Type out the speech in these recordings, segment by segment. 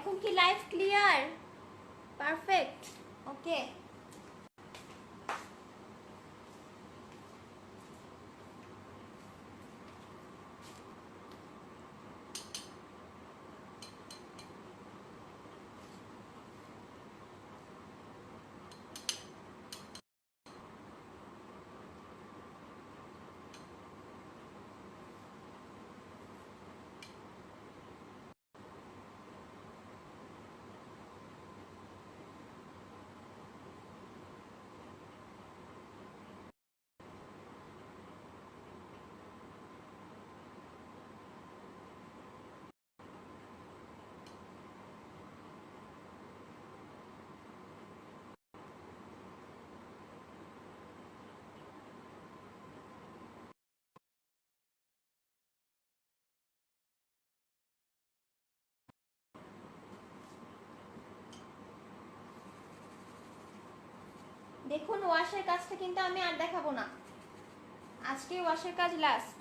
এখন কি live clear? Perfect. ওকে, দেখুন ওয়াশের কাজটা কিন্তু আমি আর দেখাবো না, আজকে ওয়াশের কাজ লাস্ট।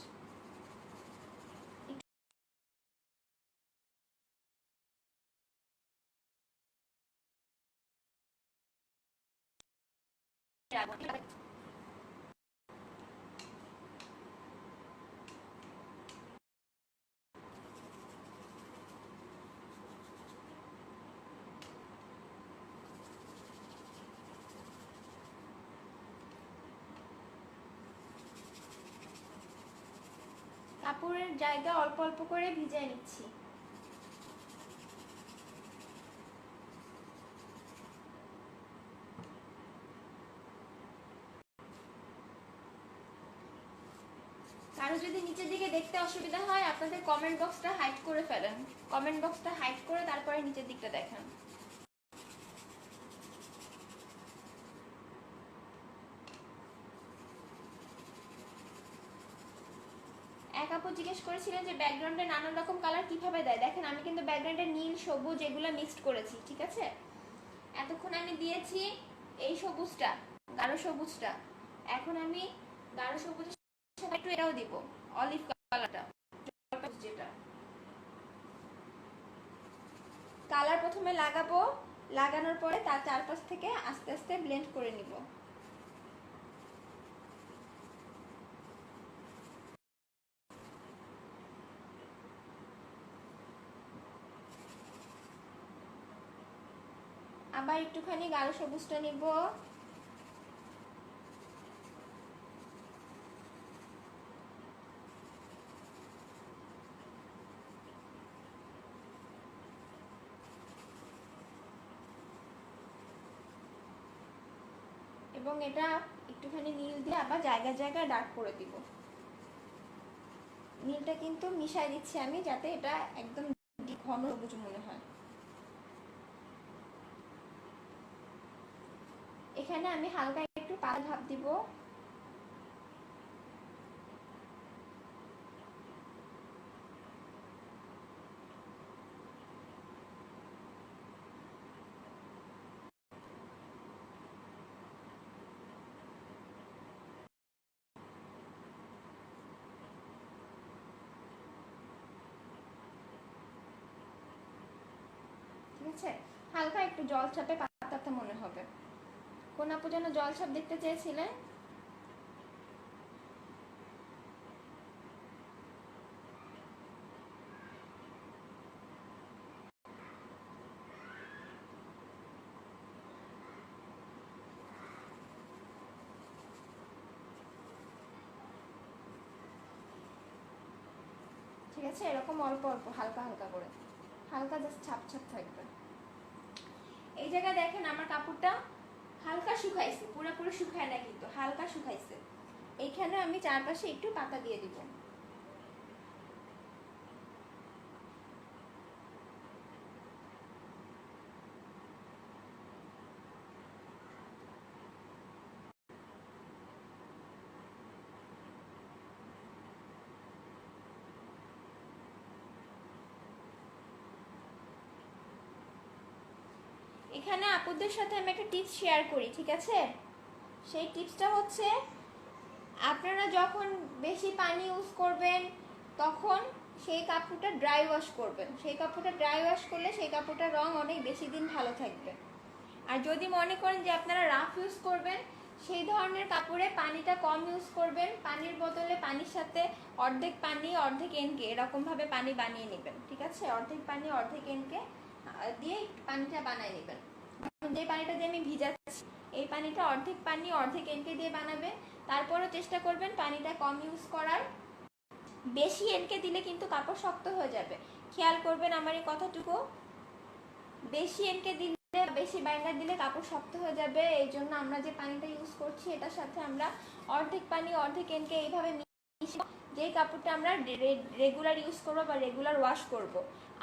কাপড়ের জায়গা অল্প অল্প করে ভিজিয়ে নিচ্ছি। কারো যদি নিচের দিকে দেখতে অসুবিধা হয় আপনাদের কমেন্ট বক্সটা হাইড করে ফেলেন, কমেন্ট বক্সটা হাইড করে তারপরে নিচের দিকটা দেখেন। এক আপু জিজ্ঞেস করেছিলেন যে ব্যাকগ্রাউন্ডে নানান রকম কালার কিভাবে দেয়। দেখেন আমি কিন্তু ব্যাকগ্রাউন্ডে নীল সবুজ এগুলো মিক্সড করেছি, ঠিক আছে। এতক্ষণ আমি দিয়েছি এই সবুজটা, গাঢ় সবুজটা, এখন আমি গাঢ় সবুজের সাথে একটু এটাও দিব, অলিভ কালারটা, যেটা কালার প্রথমে লাগাবো, লাগানোর পরে তার চারপাশ থেকে আস্তে আস্তে ব্লেন্ড করে নিব। আবার একটুখানি গাঢ় সবুজটা নিব, এবং এটা একটুখানি নীল দিয়ে আবার জায়গায় জায়গায় ডার্ক করে দিব। নীলটা কিন্তু মিশাই দিচ্ছি আমি যাতে এটা একদম ঘন সবুজ মনে হয়। এখানে আমি হালকা একটু পাতা ভাব দিব, ঠিক আছে। হালকা একটু জল ছাপে পাতাতে মনে হবে। কোন আপু যেন জল ছাপ দেখতে চেয়েছিলেন? ঠিক আছে, এরকম অল্প অল্প হালকা হালকা করে, হালকা জাস্ট ছাপ ছাপ থাকবে। এই জায়গায় দেখেন আমার কাপড়টা হালকা শুকাইছে, পুরোপুরি শুকায় না কিন্তু হালকা শুকাইছে। এইখানে আমি চারপাশে একটু পাতা দিয়ে দিব। এখানে আপুদের সাথে আমি একটা টিপস শেয়ার করি, ঠিক আছে। সেই টিপসটা হচ্ছে আপনারা যখন বেশি পানি ইউজ করবেন তখন সেই কাপড়টা ড্রাই ওয়াশ করবেন। সেই কাপড়টা ড্রাই ওয়াশ করলে সেই কাপড়টার রং অনেক বেশি দিন ভালো থাকবে। আর যদি মনে করেন যে আপনারা রাফ ইউজ করবেন, সেই ধরনের কাপড়ে পানিটা কম ইউজ করবেন। পানির বদলে পানির সাথে অর্ধেক পানি অর্ধেক এনকে এরকমভাবে পানি বানিয়ে নেবেন, ঠিক আছে? অর্ধেক পানি অর্ধেক এনকে দিয়ে পানিটা বানিয়ে নেবেন। যে পানিটা দিয়ে আমি ভিজাচ্ছি এই পানিটা অর্ধেক পানি অর্ধেক এনকে দিয়ে বানাবে। তারপরও চেষ্টা করবেন পানিটা কম ইউজ করার। বেশি এনকে দিলে কিন্তু কাপড় শক্ত হয়ে যাবে, খেয়াল করবেন আমার এই কথাটুকু। বেশি এনকে দিলে, বেশি বাইন্ডার দিলে কাপড় শক্ত হয়ে যাবে। এই জন্য আমরা যে পানিটা ইউজ করছি এটার সাথে আমরা অর্ধেক পানি অর্ধেক এনকে এইভাবে মিশিয়ে যেই কাপড়টা আমরা রেগুলার ইউজ করবো বা রেগুলার ওয়াশ করব।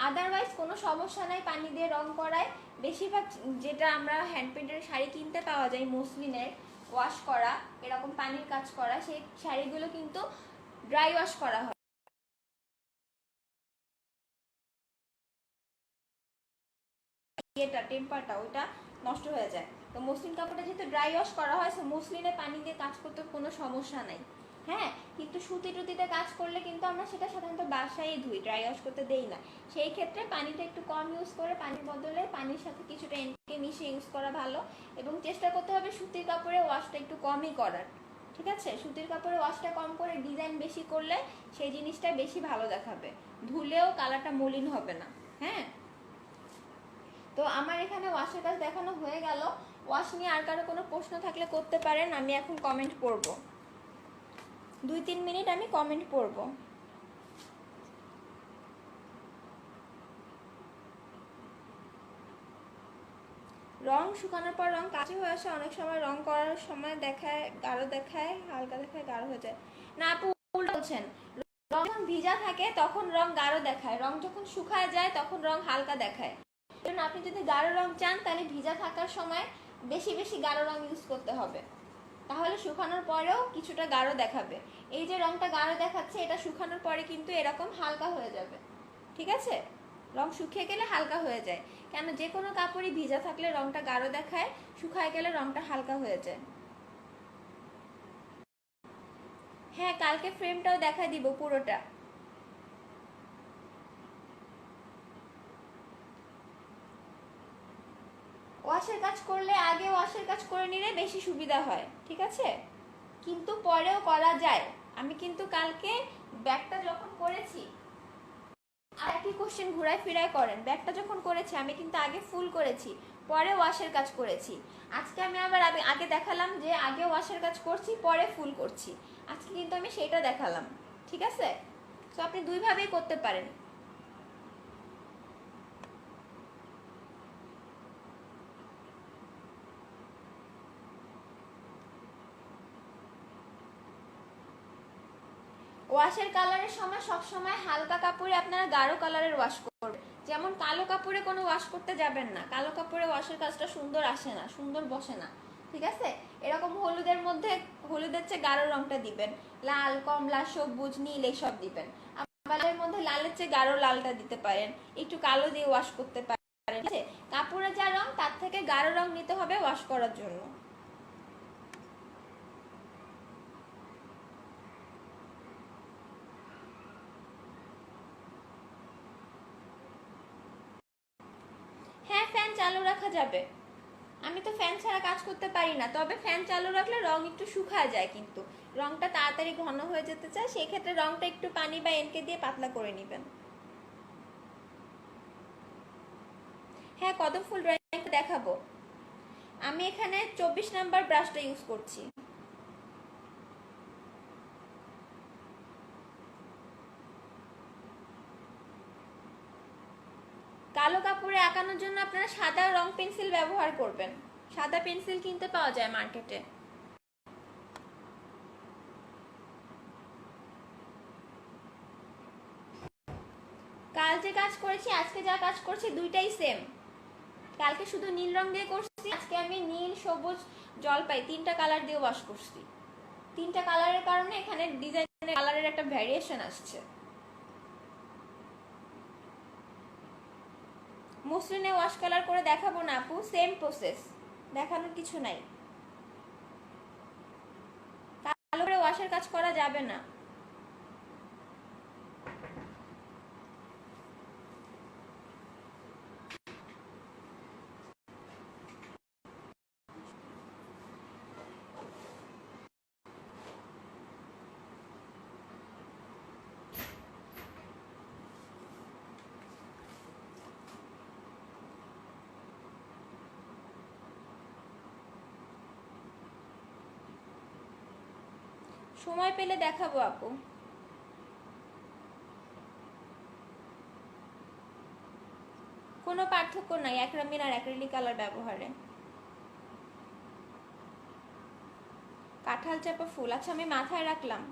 আদারওয়াইজ কোনো সমস্যা নাই পানি দিয়ে রং করায়। বেশিরভাগ যেটা আমরা হ্যান্ড পেন্টের শাড়ি কিনতে পাওয়া যায় মসলিনের ওয়াশ করা এরকম পানির কাজ করা, সেই শাড়িগুলো কিন্তু ড্রাই ওয়াশ করা হয়। এটা টেম্পারটা ওইটা নষ্ট হয়ে যায়। তো মসলিন কাপড়টা যেহেতু ড্রাই ওয়াশ করা হয়, মসলিনে পানি দিয়ে কাজ করতে কোনো সমস্যা নাই। হ্যাঁ, কিন্তু সুতি টুতিতে কাজ করলে কিন্তু আমরা সেটা সাধারণত বাসায় ধুই, ড্রাই ওয়াশ করতে দেই না। সেই ক্ষেত্রে পানিটা একটু কম ইউজ করে পানির বদলে পানির সাথে কিছুটা এনকে মিশিয়ে ইউজ করা ভালো। এবং চেষ্টা করতে হবে সুতির কাপড়ে ওয়াশটা একটু কমই করার, ঠিক আছে? সুতির কাপড়ে ওয়াশটা কম করে ডিজাইন বেশি করলে সেই জিনিসটা বেশি ভালো দেখাবে, ধুলেও কালারটা মলিন হবে না। হ্যাঁ, তো আমার এখানে ওয়াশের কাজ দেখানো হয়ে গেল। ওয়াশ নিয়ে আর কারো কোনো প্রশ্ন থাকলে করতে পারেন, আমি এখন কমেন্ট পড়ব। 2-3 মিনিট আমি কমেন্ট পড়ব। রং শুকানোর পর রং কাঁচা হয়ে আসে, অনেক সময় রং করার সময় দেখায় গাঢ় দেখায়, হালকা দেখায় গাঢ় হয়ে যায়। না আপু, উল্টো বলছেন। রং যখন ভিজা থাকে তখন রং গাঢ় দেখায়, রং যখন শুকায় যায় তখন রং হালকা দেখায়। কারণ আপনি যদি গাঢ় রং চান তাহলে ভিজা থাকার সময় বেশি বেশি গাঢ় রং ইউজ করতে হবে, তাহলে শুকানোর পরেও কিছুটা গাঢ় দেখাবে। এই যে রংটা গাঢ় দেখাচ্ছে এটা শুকানোর পরে কিন্তু এরকম হালকা হয়ে যাবে, ঠিক আছে? রং শুকিয়ে গেলে হালকা হয়ে যায়, কেন যে কোনো কাপড়ই ভিজা থাকলে রংটা গাঢ় দেখায়, শুকায় গেলে রংটা হালকা হয়ে যায়। হ্যাঁ, কালকে ফ্রেমটাও দেখা দিব পুরোটা। ওয়াশের কাজ করলে আগে ওয়াশের কাজ করে নিলে বেশি সুবিধা হয়, ঠিক আছে? কিন্তু পরেও করা যায়। আমি কিন্তু কালকে ব্যাগটা যখন করেছি, আর একই কোশ্চেন ঘুরায় ফিরায় করেন, ব্যাগটা যখন করেছি আমি কিন্তু আগে ফুল করেছি, পরে ওয়াশের কাজ করেছি। আজকে আমি আবার আগে দেখালাম যে আগে ওয়াশের কাজ করছি পরে ফুল করছি, আজকে কিন্তু আমি সেটা দেখালাম, ঠিক আছে? তো আপনি দুইভাবেই করতে পারেন। ওয়াশের কালারের সময় সবসময় হালকা কাপড়ে আপনারা গাঢ় কালারের ওয়াশ করবেন। যেমন কালো কাপড়ে কোনো ওয়াশ করতে যাবেন না, কালো কাপড়ে ওয়াশের কাজটা সুন্দর আসে না, সুন্দর বসে না, ঠিক আছে? এরকম হলুদের মধ্যে হলুদের চেয়ে গাঢ় রংটা দিবেন, লাল কমলা সবুজ নীল এইসব দিবেন। আবার মধ্যে লালের চেয়ে গাঢ় লালটা দিতে পারেন, একটু কালো দিয়ে ওয়াশ করতে পারেন, ঠিক আছে? কাপড়ের যা রং তার থেকে গাঢ় রং নিতে হবে ওয়াশ করার জন্য। হ্যাঁ, ফ্যান চালু রাখা যাবে। আমি তো ফ্যান ছাড়া কাজ করতে পারি না, তবে ফ্যান চালু রাখলে রং একটু শুকায় যায়, কিন্তু রংটা তাড়াতাড়ি ঘন হয়ে যেতে চায়, সেই ক্ষেত্রে রংটা একটু পানি বা এনকে দিয়ে পাতলা করে নেবেন। হ্যাঁ, কদম ফুল ড্রয়িং দেখাবো। আমি এখানে 24 নাম্বার ব্রাশটা ইউজ করছি। কালো কাপড়ে আঁকানোর জন্য আপনারা সাদা রং পেন্সিল ব্যবহার করবেন, সাদা পেন্সিল কিনতে পাওয়া যায় মার্কেটে। কাল যে কাজ করেছি আজকে যা কাজ করছি দুইটাই সেম। কালকে শুধু নীল রং দিয়ে করছি, আজকে আমি নীল সবুজ জলপাই 3টা কালার দিয়ে ওয়াশ করছি। 3টা কালারের কারণে এখানে ডিজাইনের কালারের একটা ভ্যারিয়েশন আসছে। মসলিনে ওয়াশ কালার করে দেখাবো না আপু, সেম প্রসেস, দেখানোর কিছু নাই। কালো করে ওয়াশের কাজ করা যাবে না। সময় পেলে দেখাবো আপু। কোনো পার্থক্য নাই অ্যাক্রামিন আর অ্যাক্রিলিক কালার ব্যবহারে। কাঁঠাল চাপা ফুল, আচ্ছা আমি মাথায় রাখলাম।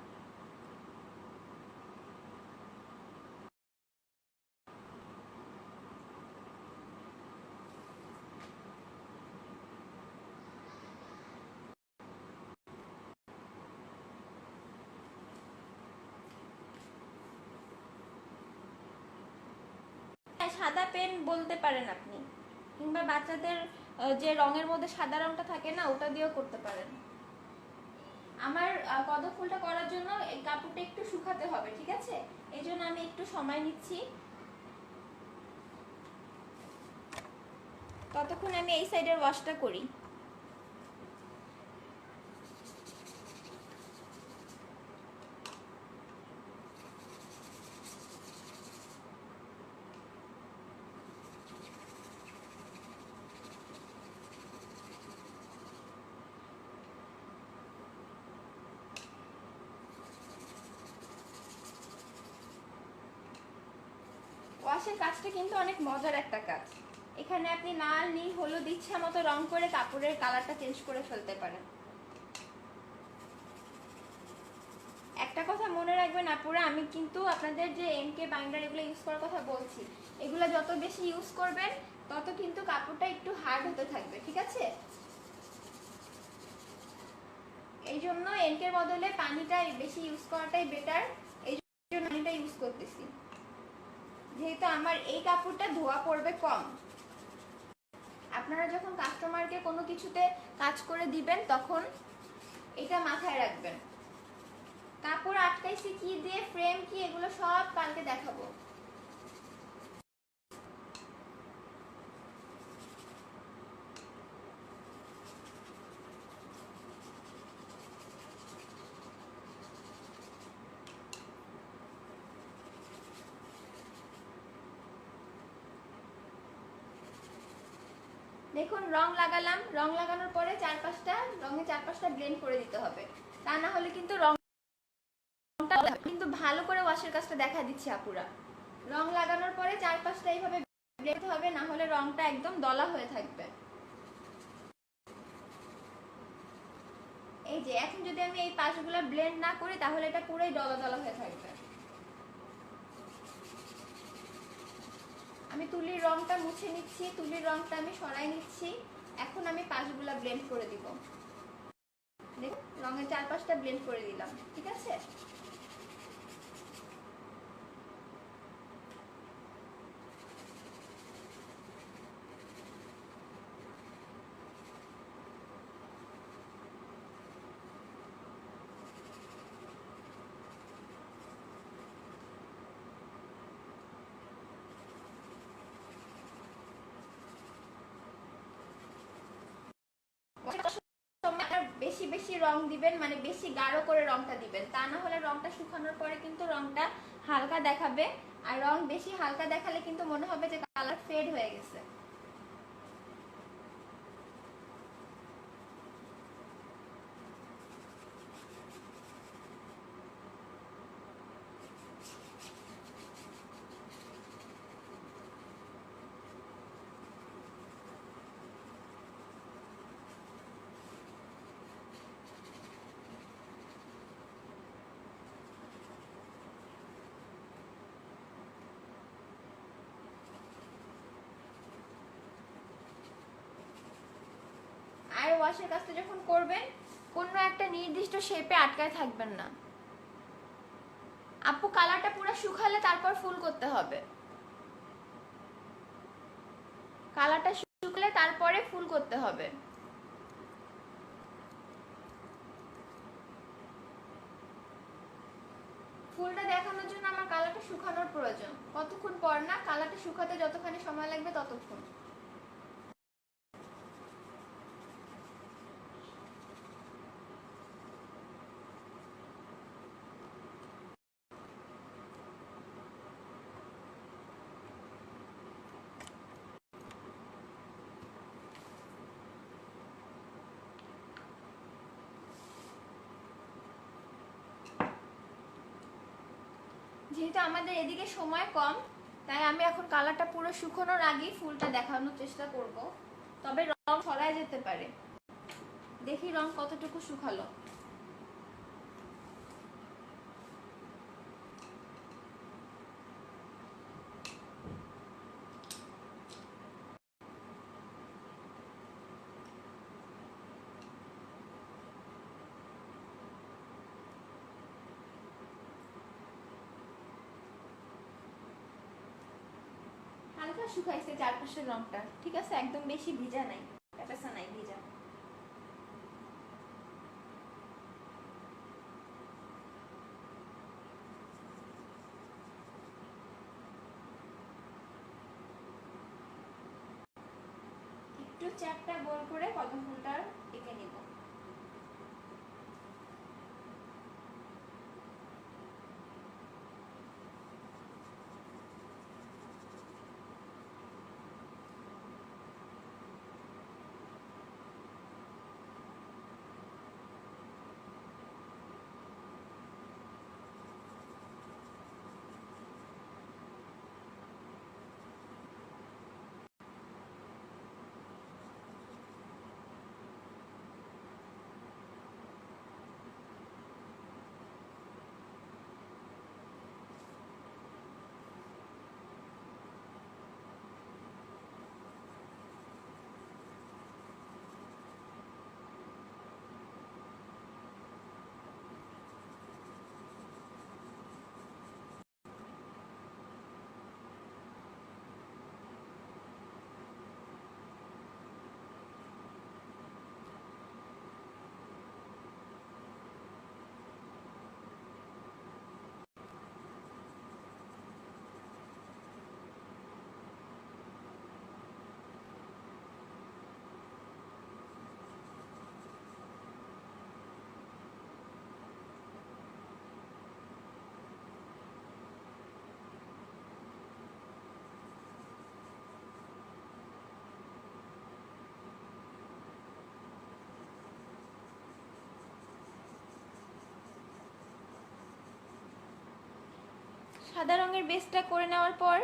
সাদা পেন বলতে পারেন আপনি, কিংবা বাচ্চাদের যে রঙের মধ্যে সাদা রংটা থাকে না, ওটা দিয়েও করতে পারেন। আমার কদম ফুলটা করার জন্য এই কাপড়টা একটু শুকাতে হবে, ঠিক আছে? এই জন্য আমি একটু সময় নিচ্ছি। ততক্ষণ আমি এই সাইডের ওয়াশটা করি। ওয়াশের কাজটা কিন্তু অনেক মজার একটা কাজ। এখানে আপনি লাল, নীল, হলুদ ইচ্ছা মতো রং করে কাপড়ের কালারটা চেঞ্জ করে ফেলতে পারেন। একটা কথা মনে রাখবেন আপুরা, আমি কিন্তু আপনাদের যে এমকে বাইন্ডার এগুলো ইউজ করার কথা বলছি, এগুলো যত বেশি ইউজ করবেন তত কিন্তু কাপড়টা একটু হার্ড হতে থাকবে, ঠিক আছে? এই জন্য এমকের বদলে পানিটা বেশি ইউজ করাটাই বেটার। এই জন্য পানিটা ইউজ করতেছি, যেহেতু আমার এই কাপড়টা ধোয়া পড়বে কম। আপনারা যখন কাস্টমারকে কোনো কিছুতে কাজ করে দিবেন তখন এটা মাথায় রাখবেন। কাপড় আটকাইছি কি দিয়ে, ফ্রেম কি, এগুলো সব কালকে দেখাবো। দেখুন রং লাগালাম, রং লাগানোর পরে রঙের চার পাঁচটা ব্লেন্ড করে দিতে হবে, তা না হলে কিন্তু রংটা কিন্তু ভালো করে ওয়াশের কাজটা দেখা দিচ্ছি আপুরা। রং লাগানোর পরে চার পাঁচটা এইভাবে ব্লেন্ড হবে, না হলে রংটা একদম দলা হয়ে থাকবে। এই যে এখন যদি আমি এই পাশগুলো ব্লেন্ড না করি তাহলে এটা পুরোই দলা দলা হয়ে থাকবে। আমি তুলির রংটা মুছে নিচ্ছি, তুলির রংটা আমি সরাই নিচ্ছি। এখন আমি পাশগুলা ব্লেন্ড করে দিব। দেখুন রঙের চার পাঁচটা ব্লেন্ড করে দিলাম, ঠিক আছে? বেশি বেশি রং দিবেন, মানে বেশি গাঢ় করে রংটা দিবেন, তা না হলে রংটা শুকানোর পরে কিন্তু রংটা হালকা দেখাবে। আর রং বেশি হালকা দেখালে কিন্তু মনে হবে যে কালার ফেড হয়ে গেছে। আর ওয়াশের কাজটা যখন করবেন কোনো একটা নির্দিষ্ট শেপে আটকায় থাকবেন না আপু। কালারটা পুরো শুকালে তারপর ফুল করতে হবে, কালারটা শুকলে তারপরে ফুল করতে হবে। ফুলটা দেখানোর জন্য আমার কালারটা শুকানোর প্রয়োজন। কতক্ষণ পর না, কালারটা শুকাতে যতখানি সময় লাগবে ততক্ষণ। যেহেতু আমাদের এদিকে সময় কম, তাই আমি এখন কালারটা পুরো শুকানোর আগেই ফুলটা দেখানোর চেষ্টা করব। তবে রং ছড়ায় যেতে পারে, দেখি রং কতটুকু শুকালো। হালকা শুকাইছে চারপাশের রংটা, ঠিক আছে, একদম বেশি ভিজা নাই, প্যাপাসা নাই ভিজা। একটু চ্যাপটা গোল করে কদম ফুলটা এঁকে নিব। সাদা রঙের বেসটা করে নেওয়ার পর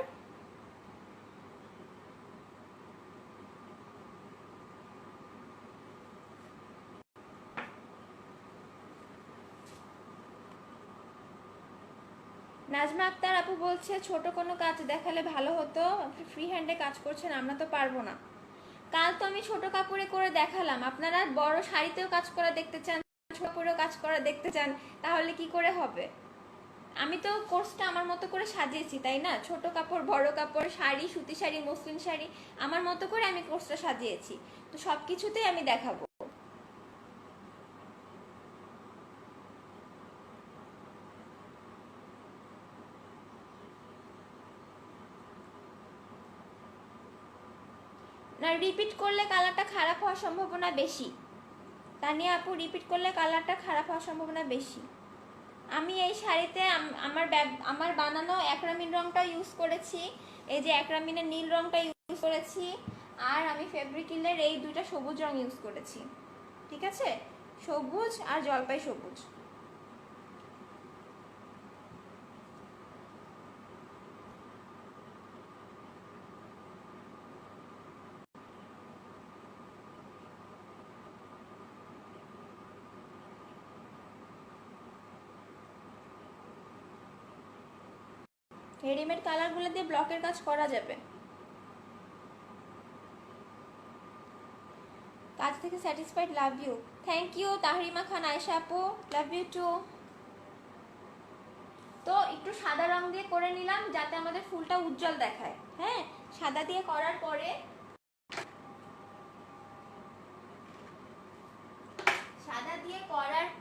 নাজমা আক্তার আপু বলছে ছোট কোনো কাজ দেখালে ভালো হতো, ফ্রি হ্যান্ডে কাজ করছেন, আমরা তো পারবো না। কাল তো আমি ছোট কাপড়ে করে দেখালাম, আপনারা বড় শাড়িতেও কাজ করা দেখতে চান, ছোট কাপড়েও কাজ করা দেখতে চান, তাহলে কি করে হবে? আমি তো কোর্সটা আমার মতো করে সাজিয়েছি, তাই না? ছোট কাপড়, বড় কাপড়, শাড়ি, সুতি শাড়ি, মসলিন শাড়ি, আমার মতো করে আমি কোর্সটা সাজিয়েছি, তো সব কিছুতেই আমি দেখাবো। না, রিপিট করলে কালারটা খারাপ হওয়ার সম্ভাবনা বেশি। তানিয়া আপু, রিপিট করলে কালারটা খারাপ হওয়ার সম্ভাবনা বেশি। আমি এই শাড়িতে আমার বানানো একরামিন রংটা ইউজ করেছি, এই যে একরামিনের নীল রংটা ইউজ করেছি, আর আমি ফেব্রিকিলের এই দুইটা সবুজ রং ইউজ করেছি, ঠিক আছে, সবুজ আর জলপাই সবুজ। রেডিমেড কালারগুলো দিয়ে ব্লকের কাজ করা যাবে। কাজ থেকে satisfied, love you. Thank you Tahrima Khan, Ayesha আপু, লাভ ইউ টু। তো একটু সাদা রং দিয়ে করে নিলাম যাতে আমাদের ফুলটা উজ্জ্বল দেখায়। হ্যাঁ, সাদা দিয়ে করার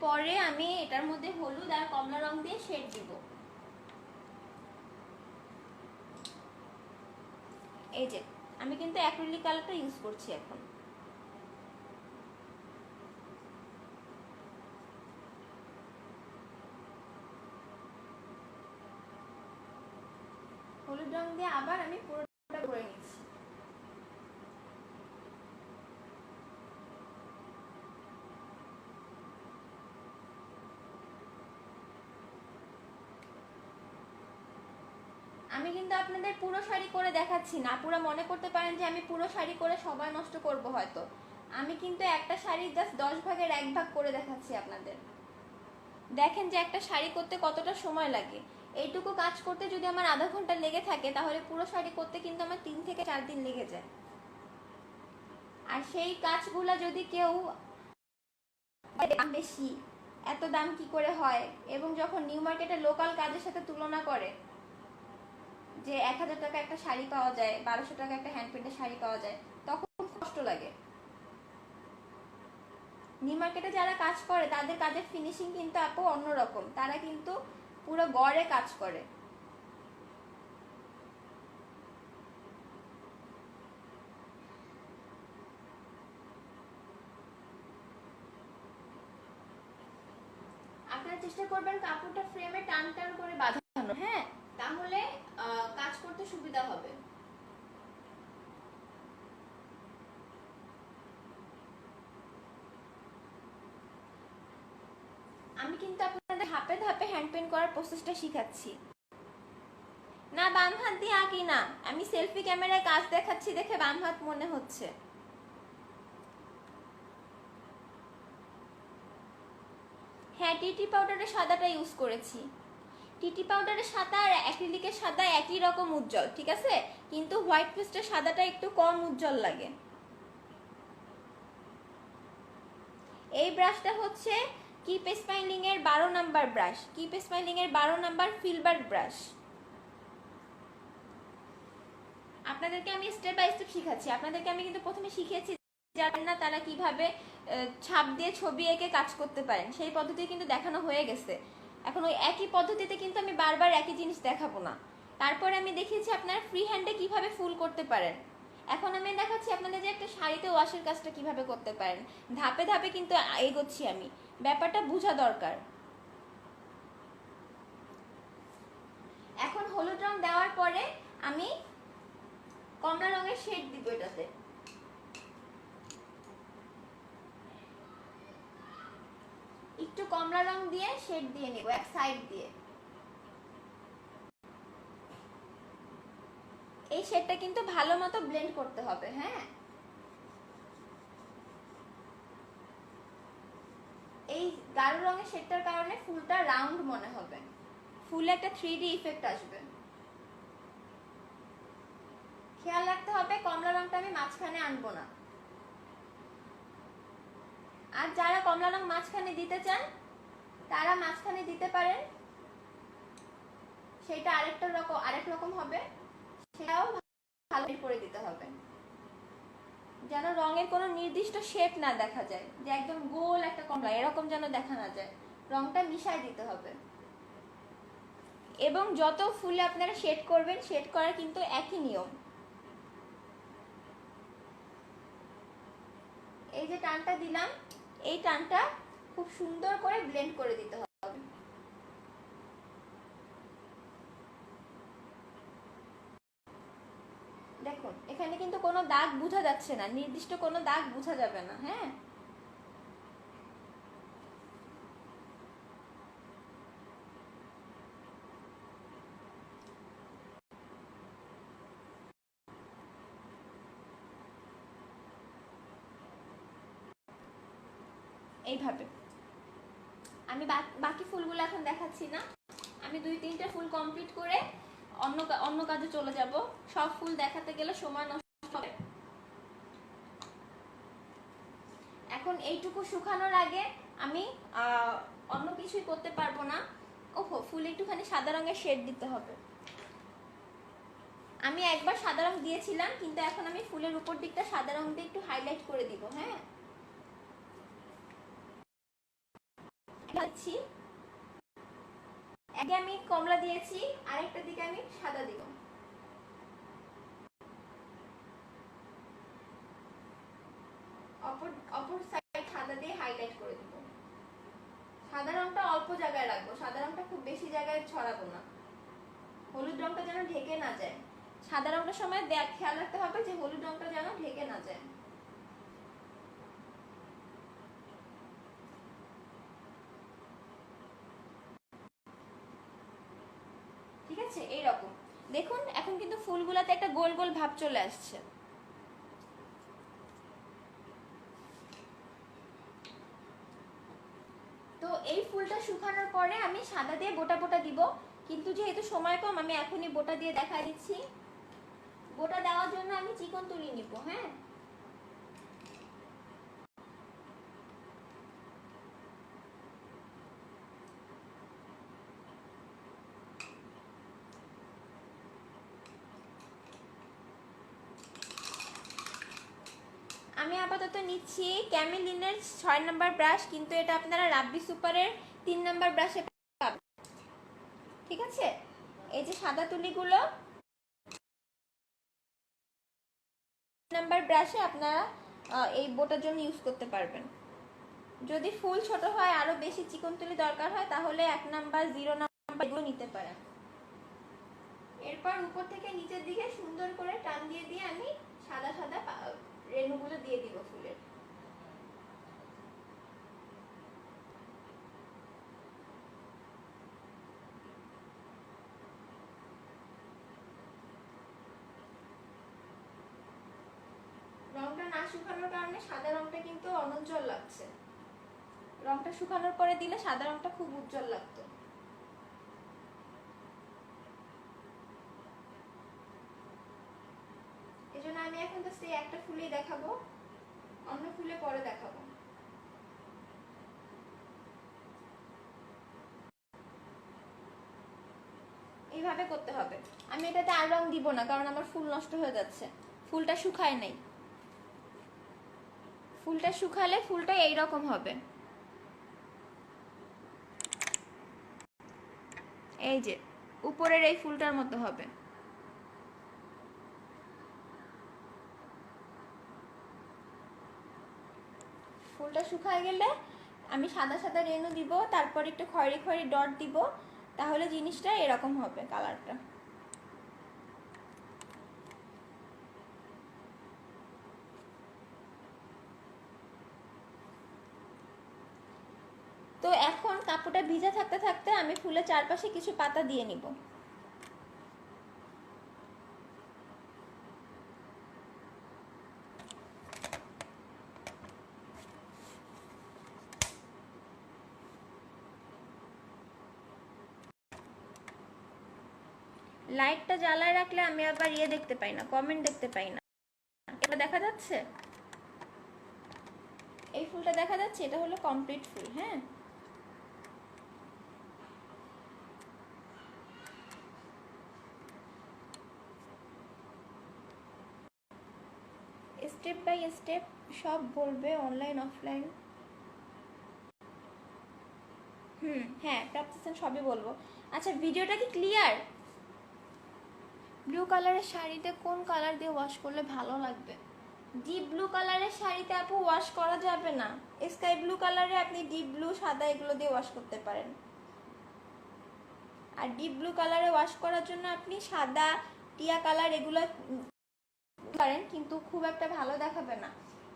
পরে আমি এটার মধ্যে হলুদ আর কমলা রং দিয়ে শেড দিব। এই যে আমি কিন্তু অ্যাক্রিলিক কালারটা ইউজ করছি এখন। হলুদ রং দিয়ে আবার আমি পুরোটা করে নিচ্ছি। আমি কিন্তু আপনাদের পুরো শাড়ি করে দেখাচ্ছি না, পুরো মনে করতে পারেন যে আমি পুরো শাড়ি করে সময় নষ্ট করব হয়তো। আমি কিন্তু একটা শাড়ি জাস্ট 10 ভাগের 1 ভাগ করে দেখাচ্ছি আপনাদের। দেখেন যে একটা শাড়ি করতে কতটা সময় লাগে। এইটুকু কাজ করতে যদি আমার আধা ঘন্টা লেগে থাকে, তাহলে পুরো শাড়ি করতে কিন্তু আমার 3 থেকে 4 দিন লেগে যায়। আর সেই কাজগুলো যদি কেউ বেশি, এত দাম কি করে হয়, এবং যখন নিউ মার্কেটে লোকাল কাজের সাথে তুলনা করে যে 1000 টাকা একটা শাড়ি পাওয়া যায়, 1200 টাকা একটা হ্যান্ড প্রিন্টের শাড়ি পাওয়া যায়, তখন কষ্ট লাগে। নিউ মার্কেটে যারা কাজ করে তাদের কাজের ফিনিশিং কিন্তু আপু অন্যরকম, তারা কিন্তু পুরো গড়ে কাজ করে। আপনারা চেষ্টা করবেন কাপড়টা ফ্রেমে টান টান করে বাঁধানো, হ্যাঁ, তাহলে কাজ করতে সুবিধা হবে। আমি কিন্তু আপনাদের ধাপে ধাপে হ্যান্ড পেইন্ট করার প্রসেসটা শিখাচ্ছি না। বাম হাত দিয়ে আঁকি না, আমি সেলফি ক্যামেরায় কাজ দেখাচ্ছি দেখে বাম হাত মনে হচ্ছে। হ্যাঁ, টিটি পাউডারের সাদাটা ইউজ করেছি। টিটি পাউডারের সাদা আর অ্যাক্রিলিকের সাদা একই রকম উজ্জ্বল, ঠিক আছে, কিন্তু হোয়াইট পেস্টের সাদাটা একটু কম উজ্জ্বল লাগে। এই ব্রাশটা হচ্ছে কিপ স্মাইলিং এর 12 নাম্বার ব্রাশ, কিপ স্মাইলিং এর 12 নাম্বার ফিলবার ব্রাশ। আপনাদেরকে আমি স্টেপ বাই স্টেপ শিখাচ্ছি। আপনাদেরকে আমি কিন্তু প্রথমে শিখিয়েছি জানেন না তারা কিভাবে ছাপ দিয়ে ছবি এঁকে কাজ করতে পারেন, সেই পদ্ধতি কিন্তু দেখানো হয়ে গেছে। এখন ওই একই পদ্ধতিতে কিন্তু আমি বারবার একই জিনিস দেখাবো না। তারপরে আমি দেখিয়েছি আপনারা ফ্রি হ্যান্ডে কিভাবে ফুল করতে পারেন। এখন আমি দেখাচ্ছি আপনাদের যে একটা শাড়িতে ওয়াশের কাজটা কিভাবে করতে পারেন। ধাপে ধাপে কিন্তু এগোচ্ছি আমি, ব্যাপারটা বোঝা দরকার। এখন হলুদ রং দেওয়ার পরে আমি কমলা রঙের শেড দিব এটাতে। একটু কমলা রং দিয়ে শেড দিয়ে নিব এক সাইড দিয়ে। এই শেডটা কিন্তু ভালো মতো ব্লেন্ড করতে হবে, হ্যাঁ। এই গাঢ় রঙের শেডটার কারণে ফুলটা রাউন্ড মনে হবে, ফুলে একটা 3D ইফেক্ট আসবে। খেয়াল রাখতে হবে কমলা রংটা আমি মাঝখানে আনবো না। আর যারা কমলা রং মাঝখানে দিতে চান তারা মাঝখানে দিতে পারেন, সেটা আরেক রকম হবে, সেটাও ভালো করে দিতে হবে, যেন রঙের কোনো নির্দিষ্ট শেপ না দেখা যায় যে একদম গোল একটা কমলা এরকম যেন দেখা না যায়, রংটা মিশাই দিতে হবে। এবং যত ফুলে আপনারা শেড করবেন, শেড করার কিন্তু একই নিয়ম। এই যে টানটা দিলাম, এই টানটা খুব সুন্দর করে ব্লেন্ড করে দিতে হবে। দেখুন এখানে কিন্তু কোনো দাগ বোঝা যাচ্ছে না, নির্দিষ্ট কোনো দাগ বোঝা যাবে না, হ্যাঁ। এইভাবে আমি বাকি ফুলগুলো এখন দেখাচ্ছি না, আমি 2-3টা ফুল কমপ্লিট করে অন্য কাজে চলে যাব। সব ফুল দেখাতে গেলে সময় নষ্ট হবে। এখন এইটুকু শুকানোর আগে আমি অন্য কিছুই করতে পারবো না। ওহো, ফুল একটুখানি সাদা রঙের শেড দিতে হবে। আমি একবার সাদা রং দিয়েছিলাম, কিন্তু এখন আমি ফুলের উপর দিকটা সাদা রং দিয়ে একটু হাইলাইট করে দিব, হ্যাঁ। আগে আমি কমলা দিয়েছি, আরেকটা দিকে আমি সাদা দিব। অপর সাইড সাদা দিয়ে হাইলাইট করে দিব। সাদা রংটা অল্প জায়গায় রাখবো, সাদা রংটা খুব বেশি জায়গায় ছড়াবো না, হলুদ রংটা যেন ঢেকে না যায়। সাদা রংটার সময় খেয়াল রাখতে হবে যে হলুদ রংটা যেন ঢেকে না যায়। ঠিক আছে, এইরকম দেখুন এখন কিন্তু ফুলগুলোতে একটা গোল গোল ভাব চলে আসছে। তো এই ফুলটা শুকানোর পরে আমি সাদা দিয়ে বোটা বোটা দিব, কিন্তু যেহেতু সময় কম আমি এখনই বোটা দিয়ে দেখা দিচ্ছি। বোটা দেওয়ার জন্য আমি চিকন তুলি নিব। হ্যাঁ, আমি আপাতত নিচ্ছি ক্যামেলিনের 6 নম্বর ব্রাশ, কিন্তু এটা আপনারা রাব্বি সুপারের 3 নম্বর ব্রাশে পাবেন। ঠিক আছে, এই যে সাদা তুলিগুলো নাম্বার ব্রাশে আপনারা এই বোটার জন্য ইউজ করতে পারবেন। যদি ফুল ছোট হয় আরো বেশি চিকন তুলি দরকার হয় তাহলে 1 নাম্বার 0 নাম্বার এগুলো নিতে পারেন। এরপর উপর থেকে নিচের দিকে সুন্দর করে টান দিয়ে দিয়ে আমি সাদা সাদা রেণুগুলো দিয়ে দিব ফুলের। রংটা না শুকানোর কারণে সাদা রংটা কিন্তু অনুজ্জ্বল লাগছে, রংটা শুকানোর পরে দিলে সাদা রংটা খুব উজ্জ্বল লাগতো। এজন্য আমি এখন তো সেই একটা ফুলেই দেখাবো, অন্য ফুলে পরে দেখাবো। এইভাবে করতে হবে। আমি এটাতে আর রং দিব না কারণ আমার ফুল নষ্ট হয়ে যাচ্ছে, ফুলটা শুকায় নাই। ফুলটা শুকালে ফুলটা এইরকম হবে, এই যে উপরের এই ফুলটার মতো হবে। ফুলটা শুকায় গেলে আমি সাদা সাদা রেণু দিব, তারপর একটু খয়েরি খয়েরি ডট দিব, তাহলে জিনিসটা এরকম হবে কালারটা। তো এখন কাপড়টা ভিজা থাকতে থাকতে আমি ফুলের চারপাশে কিছু পাতা দিয়ে নিব। লাইটটা জ্বালায় রাখলে আমি আবার দেখতে পাই না, কমেন্ট দেখতে পাই না। এটা দেখা যাচ্ছে, এই ফুলটা দেখা যাচ্ছে, এটা হলো কমপ্লিট ফুল। হ্যাঁ, স্টেপ বাই স্টেপ সব বলবে, অনলাইন অফলাইন। হ্যাঁ, প্র্যাকটিসেন সবই বলবো। আচ্ছা, ভিডিওটা কি ক্লিয়ার? ব্লু কালারের শাড়িতে কোন কালার দিয়ে ওয়াশ করলে ভালো লাগবে? ডিপ ব্লু কালারের শাড়িতে আপু ওয়াশ করা যাবে না, স্কাই ব্লু কালারে আপনি ডিপ ব্লু সাদা এগুলো দিয়ে ওয়াশ করতে পারেন। আর ডিপ ব্লু কালারে ওয়াশ করার জন্য আপনি সাদা, টিয়া কালার এগুলো পারেন, কিন্তু খুব একটা ভালো দেখাবে না।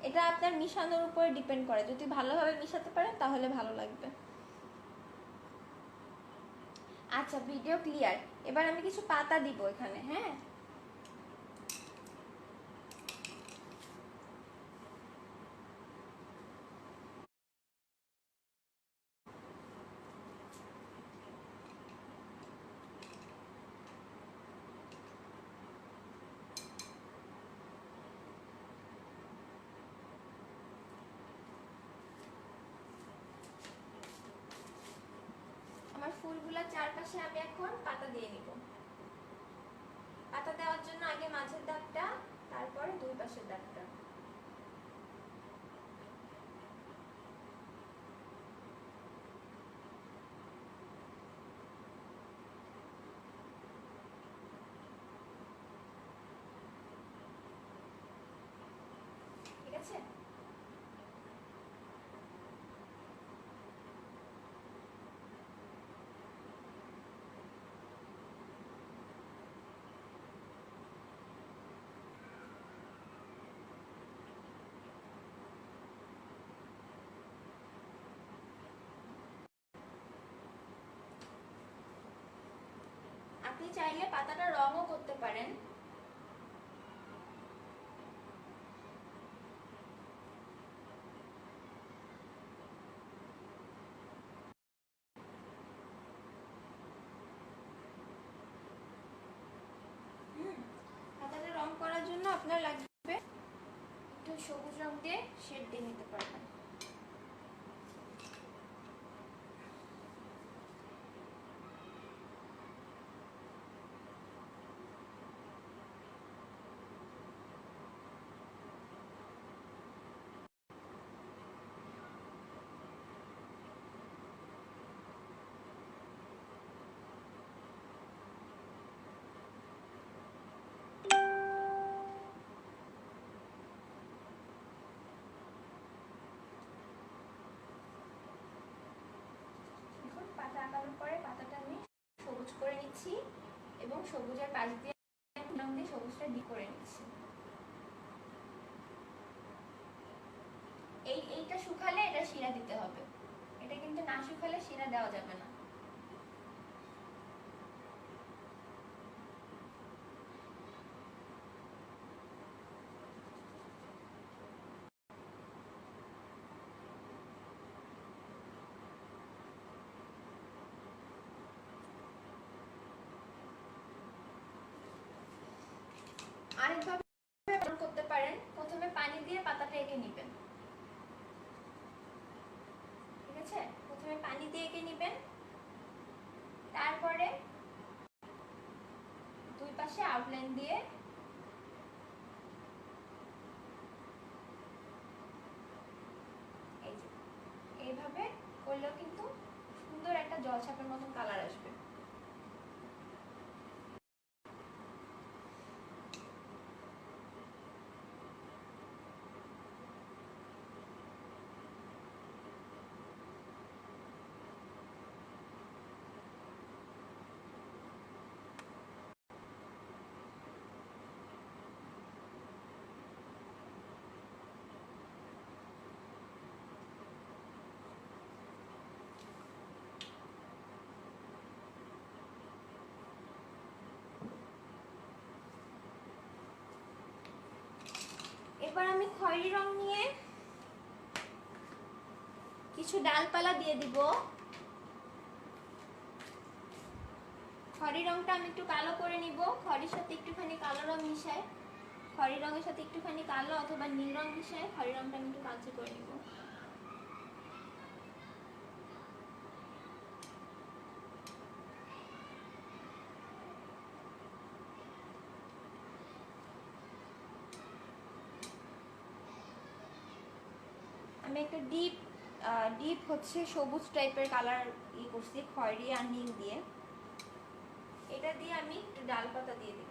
এটা আপনার মিশানোর উপরে ডিপেন্ড করে, যদি ভালোভাবে মিশাতে পারেন তাহলে ভালো লাগবে। আচ্ছা, ভিডিও ক্লিয়ার। এবার আমি কিছু পাতা দিব এখানে। হ্যাঁ, আমার ফুলগুলোর চারপাশে আমি এখন পাতা দিয়ে নিব। পাতা দেওয়ার জন্য আগে মাঝের দাগটা, তারপরে দুই পাশের দাগটা। ঠিক আছে, আপনি চাইলে পাতাটা রঙও করতে পারেন। পাতাটা রং করার জন্য আপনার লাগবে একটু সবুজ রং দিয়ে শেড দিয়ে নিতে পারবেন। পাতা আঁকানোর পরে পাতাটা আমি সবুজ করে নিচ্ছি এবং সবুজের পাশ দিয়ে রং দিয়ে সবুজটা ডি করে নিচ্ছি। এইটা শুকালে এটা শিরা দিতে হবে, এটা কিন্তু না শুকালে শিরা দেওয়া যাবে না। আরেকভাবে করতে পারেন, প্রথমে পানি দিয়ে পাতাটা এঁকে নেবেন, ঠিক আছে? প্রথমে পানি দিয়ে এঁকে নেবেন, তারপরে দুই পাশে আউটলাইন দিয়ে এই যে এইভাবে করলেও কিন্তু সুন্দর একটা জলছাপের মতন কালার আসবে। এবার আমি খয়েরি রং নিয়ে কিছু ডালপালা দিয়ে দিব। খয়েরি রংটা আমি একটু কালো করে নিব, খয়েরির সাথে একটুখানি কালো রং মিশাই, খয়েরি রঙের সাথে একটুখানি কালো অথবা নীল রং মিশাই খয়েরি রংটা আমি একটু কালচে করে নিব। আমি একটা ডিপ হচ্ছে সবুজ টাইপের কালার করছি খয়েরি আর নীল দিয়ে। এটা দিয়ে আমি একটু ডালপাতা দিয়ে দিব।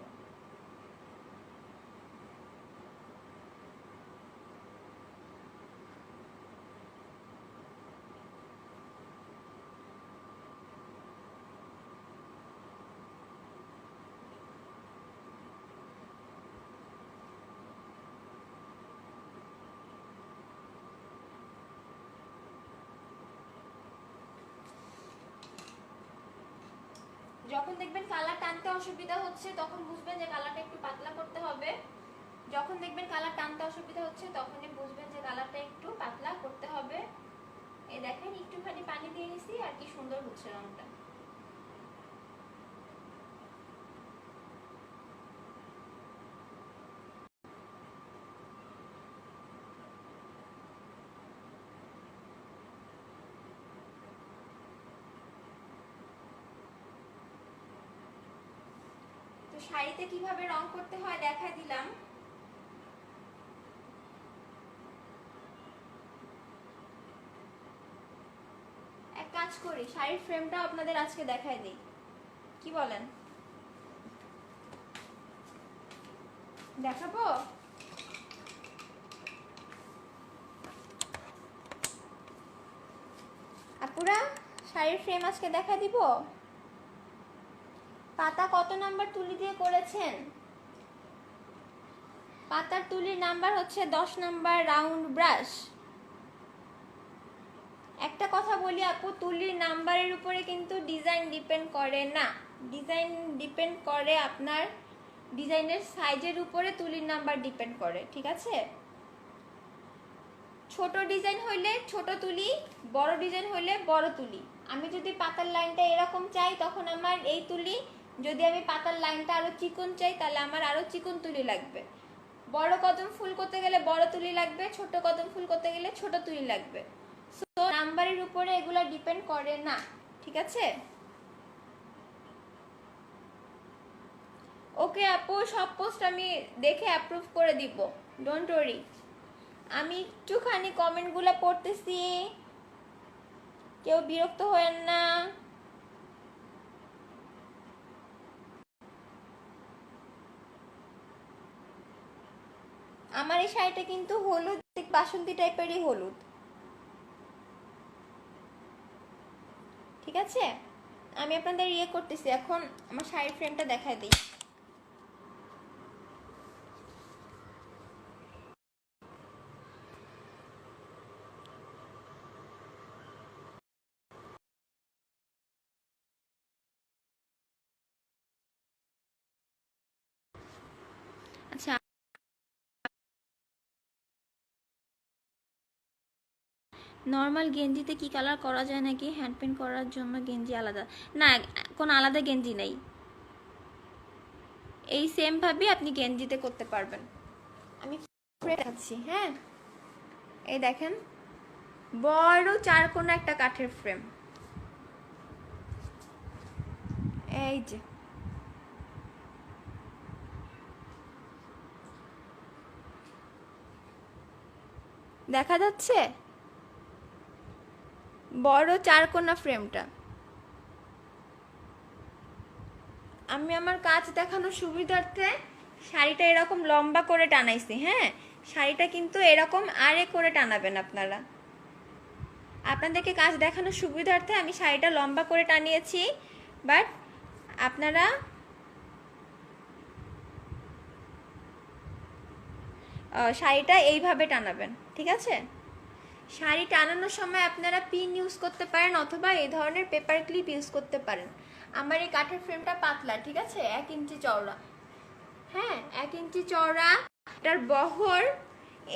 যখন দেখবেন কালার টানতে অসুবিধা হচ্ছে তখন বুঝবেন যে কালারটা একটু পাতলা করতে হবে। যখন দেখবেন কালার টানতে অসুবিধা হচ্ছে তখনই বুঝবেন যে কালারটা একটু পাতলা করতে হবে। এই দেখেন একটুখানি পানি দিয়ে নিছি আর কি সুন্দর হচ্ছে রংটা। তো শাড়িতে কিভাবে রং করতে হয় দেখাই দিলাম। এক কাজ করি, শাড়ির ফ্রেমটা আপনাদের আজকে দেখাই দিই, কি বলেন? দেখাবো? আপুরা শাড়ির ফ্রেম আজকে দেখা দিব। পাতা কত নাম্বার তুলি দিয়ে করেছেন? পাতার তুলির নাম্বার হচ্ছে 10 নাম্বার রাউন্ড ব্রাশ। একটা কথা বলি আপু, তুলির নাম্বারের উপরে কিন্তু ডিজাইন ডিপেন্ড করে না। ডিজাইন ডিপেন্ড করে আপনার ডিজাইনের সাইজের উপরে তুলির নাম্বার ডিপেন্ড করে, ঠিক আছে? ছোট ডিজাইন হইলে ছোট তুলি, বড় ডিজাইন হইলে বড় তুলি। আমি যদি পাতার লাইনটা এরকম চাই তখন আমার এই তুলি, যদি আমি পাতার লাইনটা আরো চিকন চাই তাহলে আমার আরো চিকন তুলি লাগবে। বড় কদম ফুল করতে গেলে বড় তুলি লাগবে, ছোট কদম ফুল করতে গেলে ছোট তুলি লাগবে। সো নাম্বারের উপরে এগুলো ডিপেন্ড করে না, ঠিক আছে? ওকে আপু, সব পোস্ট আমি দেখে অ্যাপ্রুভ করে দিব, ডোন্ট ওয়ারি। আমি একটুখানি কমেন্টগুলো পড়তেছি, কেউ বিরক্ত হয়েন না। আমার এই শাড়িটা কিন্তু হলুদ, বাসন্তী টাইপেরই হলুদ, ঠিক আছে? আমি আপনাদের ইয়ে করতেছি, এখন আমার শাড়ির ফ্রেমটা দেখাই দিই। আচ্ছা, নর্মাল গেঞ্জিতে কি কালার করা যায় নাকি হ্যান্ড পেন্ট করার জন্য গেঞ্জি আলাদা? না, কোনো আলাদা গেঞ্জি নেই, এই সেম ভাবে আপনি গেঞ্জিতে করতে পারবেন। আমি দেখাচ্ছি, হ্যাঁ এই দেখেন, বড় চারকোনা একটা কাঠের ফ্রেম, এই যে দেখা যাচ্ছে বড় চারকোনা ফ্রেমটা। আমি আমার কাজ দেখানোর সুবিধার্থে শাড়িটা এরকম লম্বা করে টানাইছি, হ্যাঁ শাড়িটা কিন্তু এরকম আরে করে টানাবেন আপনারা। আপনাদেরকে কাজ দেখানোর সুবিধার্থে আমি শাড়িটা লম্বা করে টানিয়েছি, বাট আপনারা শাড়িটা এইভাবে টানাবেন, ঠিক আছে? শাড়ি টানানোর সময় আপনারা পিন ইউজ করতে পারেন অথবা এই ধরনের পেপার ক্লিপ ইউজ করতে পারেন। আমার এই কাঠের ফ্রেমটা পাতলা, ঠিক আছে, 1 ইঞ্চি চওড়া, হ্যাঁ 1 ইঞ্চি চওড়া। এটার বহর,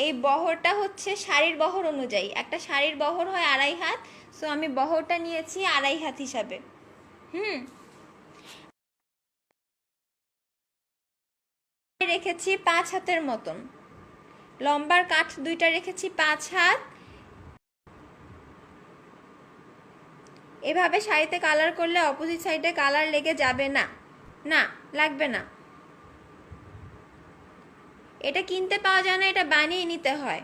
এই বহরটা হচ্ছে শাড়ির বহর অনুযায়ী, একটা শাড়ির বহর হয় 2.5 হাত, সো আমি বহরটা নিয়েছি 2.5 হাত হিসাবে। রেখেছি 5 হাতের মতন, লম্বার কাঠ দুইটা রেখেছি 5 হাত। এভাবে শাড়িতে কালার করলে অপোজিট সাইডে কালার লেগে যাবে না, না লাগবে না। এটা কিনতে পাওয়া যায় না, এটা বানিয়ে নিতে হয়।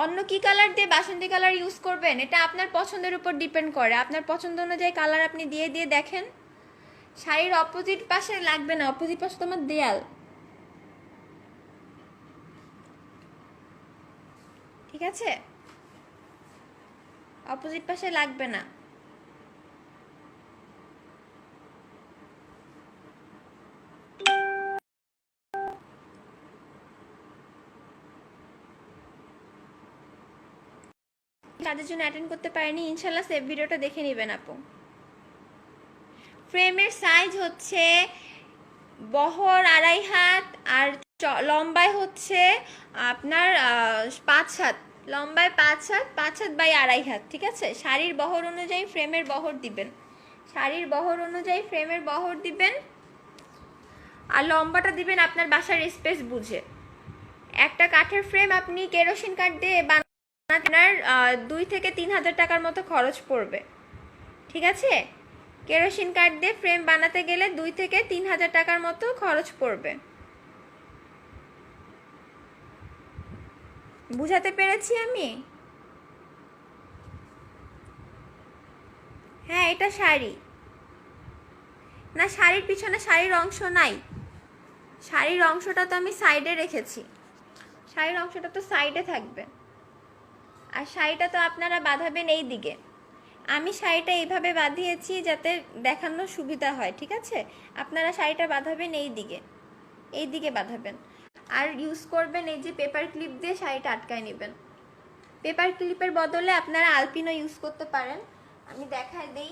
অন্য কি কালার দিয়ে বাসন্তী কালার ইউজ করবেন এটা আপনার পছন্দের উপর ডিপেন্ড করে, আপনার পছন্দ অনুযায়ী কালার আপনি দিয়ে দিয়ে দেখেন। শাড়ির অপোজিট পাশে লাগবে না, অপোজিট পাশে তোমার দেয়াল, ঠিক আছে? অপোজিট পাশে লাগবে না। কাজের জন্য অ্যাটেন্ড করতে পারেনি, ইনশাল্লাহ সেভ ভিডিওটা দেখে নেবেন আপু। ফ্রেমের সাইজ হচ্ছে বহর 2.5 হাত আর লম্বায় হচ্ছে আপনার 5 হাত, লম্বায় 5 হাত, 5 হাত বাই 2.5 হাত, ঠিক আছে? শাড়ির বহর অনুযায়ী ফ্রেমের বহর দিবেন, শাড়ির বহর অনুযায়ী ফ্রেমের বহর দিবেন, আর লম্বাটা দিবেন আপনার বাসার স্পেস বুঝে। একটা কাঠের ফ্রেম আপনি কেরোসিন কাঠ দিয়ে আপনার 2 থেকে 3 হাজার টাকার মতো খরচ পড়বে, ঠিক আছে? কেরোসিন কাঠ দিয়ে ফ্রেম বানাতে গেলে 2 থেকে 3 হাজার টাকার মতো খরচ পড়বে। বুঝাতে পেরেছি আমি? হ্যাঁ এটা শাড়ি না, শাড়ির পিছনে শাড়ির অংশ নাই, শাড়ির অংশটা তো আমি সাইডে রেখেছি, শাড়ির অংশটা তো সাইডে থাকবে, আর শাড়িটা তো আপনারা বাঁধাবেন এই দিকে। আমি শাড়িটা এইভাবে বাঁধিয়েছি যাতে দেখানোর সুবিধা হয়, ঠিক আছে? আপনারা শাড়িটা বাঁধাবেন এই দিকে, এই দিকে বাঁধাবেন, আর ইউজ করবেন এই যে পেপার ক্লিপ দিয়ে শাড়িটা আটকায় নেবেন। পেপার ক্লিপের বদলে আপনারা আলপিনো ইউজ করতে পারেন, আমি দেখাই দেই।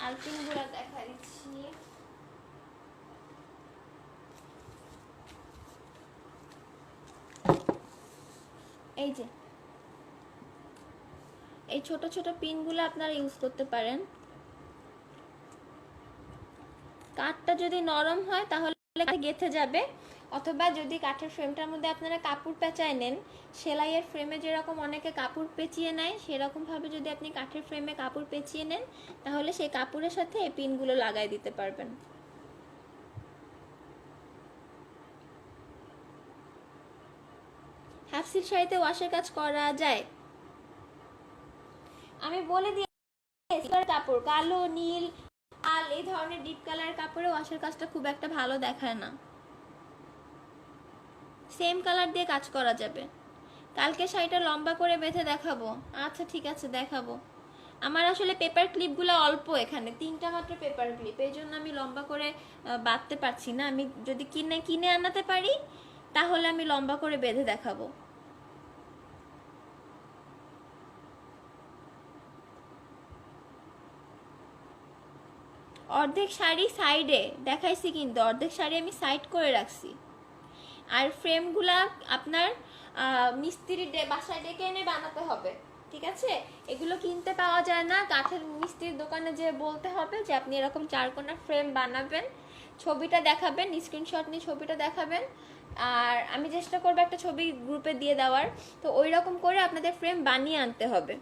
আলপিনগুলো দেখা দিচ্ছি। এই যে এই ছোট ছোট পিনগুলো আপনারা ইউজ করতে পারেন। কাঠটা যদি নরম হয় তাহলে গেঁথে যাবে, অথবা যদি কাঠের ফ্রেমটার মধ্যে আপনারা কাপড় পেঁচায় নেন, সেলাইয়ের ফ্রেমে যেরকম অনেকে কাপড় পেঁচিয়ে নেয় সেরকমভাবে যদি আপনি কাঠের ফ্রেমে কাপড় পেঁচিয়ে নেন তাহলে সেই কাপড়ের সাথে এই পিনগুলো লাগাই দিতে পারবেন। হাফ সিল্ক শাড়িতে ওয়াশের কাজ করা যায়, আমি বলে দিই। কাপড় কালো, নীল, লাল এই ধরনের ডিপ কালারের কাপড়ে ওয়াশের কাজটা খুব একটা ভালো দেখায় না, সেম কালার দিয়ে কাজ করা যাবে। কালকে শাড়িটা লম্বা করে বেঁধে দেখাবো। আচ্ছা ঠিক আছে, দেখাবো। আমার আসলে পেপার ক্লিপগুলো অল্প, এখানে 3টা মাত্র পেপার ক্লিপ, এই জন্য আমি লম্বা করে বাঁধতে পারছি না। আমি যদি কিনে আনাতে পারি তাহলে আমি লম্বা করে বেঁধে দেখাবো। অর্ধেক শাড়ি সাইডে দেখাইছি, কিন্তু অর্ধেক শাড়ি আমি সাইড করে রাখছি। আর ফ্রেমগুলা আপনার মিস্ত্রি বাসায় ডেকে এনে বানাতে হবে, ঠিক আছে? এগুলো কিনতে পাওয়া যায় না, কাঠের মিস্ত্রির দোকানে যে বলতে হবে যে আপনি এরকম 4 কোণা ফ্রেম বানাবেন, ছবিটা দেখাবেন, স্ক্রিনশট নিয়ে ছবিটা দেখাবেন, আর আমি চেষ্টা করবো একটা ছবি গ্রুপে দিয়ে দেওয়ার। তো ওই রকম করে আপনাদের ফ্রেম বানিয়ে আনতে হবে।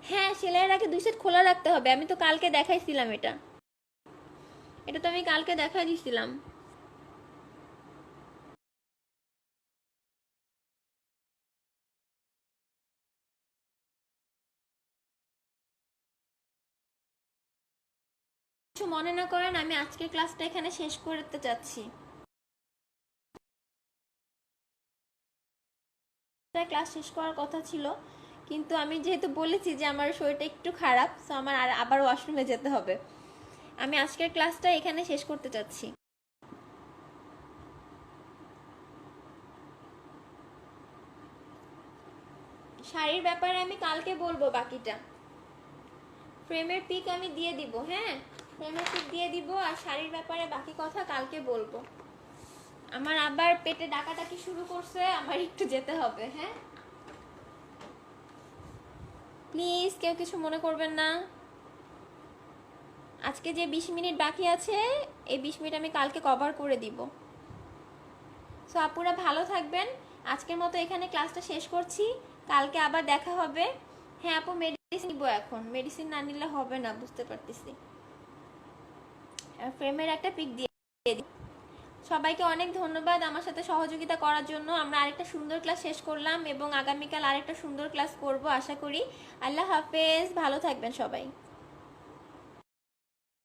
হ্যাঁ, সেলাইয়ের আগে 2 সেট খোলা রাখতে হবে। আমি তো কালকে দেখাইছিলাম, এটা তো আমি কালকে দেখাই দিছিলাম। কিছু মনে না করেন, আমি আজকের ক্লাসটা এখানে শেষ করতে চাচ্ছি। ক্লাস শেষ করার কথা ছিল, কিন্তু আমি যেহেতু বলেছি যে আমার শরীরটা একটু খারাপ, সো আমার আবার ওয়াশরুমে যেতে হবে। আমি আজকের ক্লাসটা এখানে শেষ করতে চাচ্ছি। শাড়ির ব্যাপারে আমি কালকে বলবো বাকিটা। ফ্রেমের পিক আমি দিয়ে দিব, হ্যাঁ ফ্রেমের পিক দিয়ে দিব, আর শাড়ির ব্যাপারে বাকি কথা কালকে বলবো। আমার আবার পেটে ডাকাডাকি শুরু করছে, আমার একটু যেতে হবে। হ্যাঁ প্লিজ কেউ কিছু মনে করবেন না। আজকে যে 20 মিনিট বাকি আছে, এই 20 মিনিট আমি কালকে কভার করে দিব। সো আপুরা ভালো থাকবেন। আজকের মতো এখানে ক্লাসটা শেষ করছি, কালকে আবার দেখা হবে। হ্যাঁ আপু মেডিসিন নিব, এখন মেডিসিন না নিলে হবে না, বুঝতে পারতেছি। ফ্রেমের একটা পিক দিয়ে দিই। সবাইকে অনেক ধন্যবাদ আমার সাথে সহযোগিতা করার জন্য। আমরা আরেকটা সুন্দর ক্লাস শেষ করলাম এবং আগামীকাল আরেকটা সুন্দর ক্লাস করব আশা করি। আল্লাহ হাফেজ, ভালো থাকবেন সবাই।